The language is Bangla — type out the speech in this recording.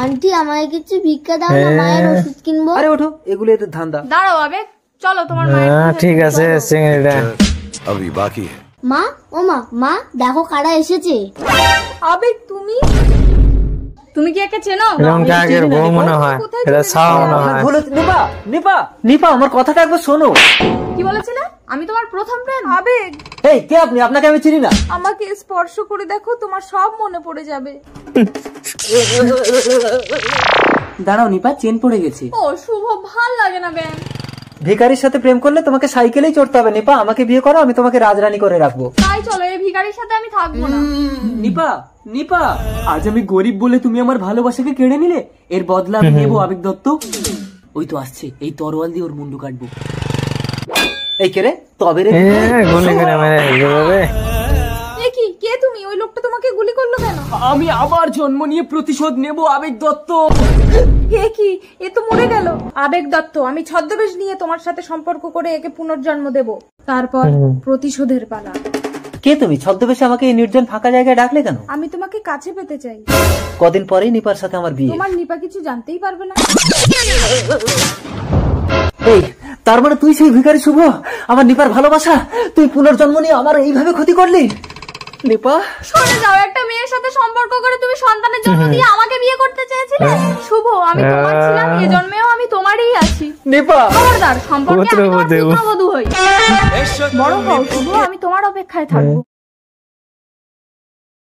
আন্টি আমায় কিছু ভিক্ষা দাও না, মায়ের ওষুধ কিনবো। আরে ওঠো, এগুলো এদের ধান্দা। দাঁড়াও আবেগ, চলো তোমার মায়ের। ঠিক আছে চিংড়িটা अभी बाकी है। মা, ও মা, মা দেখো কারা এসেছে। আবেগ তুমি কি একে চেনো? এরকম কাকের বউ মনে হয়, এটা ছাওয়া মনে হয়। নিপা নিপা নিপা, আমার কথাটা একবার শোনো। কি বলেছিলে? আমি তোমার প্রথম প্রেম। আবেগ, এই কে আপনি? আপনাকে আমি চিনি না। আমাকে স্পর্শ করে দেখো, তোমার সব মনে পড়ে যাবে। দাঁড়াও নিপা, চেন পড়ে গেছে। ও শুভ, ভাল লাগে না ব্যান। ভিখারির সাথে প্রেম করলে তোমাকে সাইকেলেই চড়তে হবে নিপা। আমাকে বিয়ে করো, আমি তোমাকে রাজরানী করে রাখবো। তাই চলো, এই ভিখারির সাথে আমি থাকবো না। নিপা নিপা, আজ আমি গরিব বলে তুমি আমার ভালোবাসাকে কেড়ে নিলে, এর বদলা আমি নেবো আবেগ দত্ত। ওই তো আসছে, এই তরোয়াল দিয়ে ওর মুন্ডু কাটবো। এই কে রে? তবে রে গুলি করে মেরে দেবে। এ কি, কে তুমি? ওই লোকটা তোমাকে গুলি করলো কেন? আমি আবার জন্ম নিয়ে প্রতিশোধ নেবো আবেগ দত্ত। এ কি, এ তো মরে গেল। আবেগ দত্ত, আমি ছদ্মবেশ নিয়ে তোমার সাথে সম্পর্ক করে একে পুনর্জন্ম দেব, তারপর প্রতিশোধের পালা। কে তুমি? ছদ্মবেশে আমাকে এই নির্জন ফাঁকা জায়গায় ডাকলে কেন? আমি তোমাকে কাছে পেতে চাই। কদিন পরেই নিপার সাথে আমার বিয়ে। তোমার নিপা কিছু জানতেই পারবে না। এই, তার মানে তুই সেই ভিখারি শুভ, আমার নিপার ভালোবাসা তুই পুনর্জন্ম নিয়ে আমার এইভাবে ক্ষতি করলি? নিপা সরে যাও, একটা মেয়ের সাথে সম্পর্ক করে তুমি সন্তানের জন্ম দিয়ে আমাকে বিয়ে করতে চেয়েছিলে। শুভ, আমি তোমার ছিলাম, এ জন্মেও আমি তোমারই আছি। নিপা খবরদার, সম্পর্কে আমি তোমার পুত্রবধূ হই। বড় হও শুভ, আমি তোমার অপেক্ষায় থাকবো।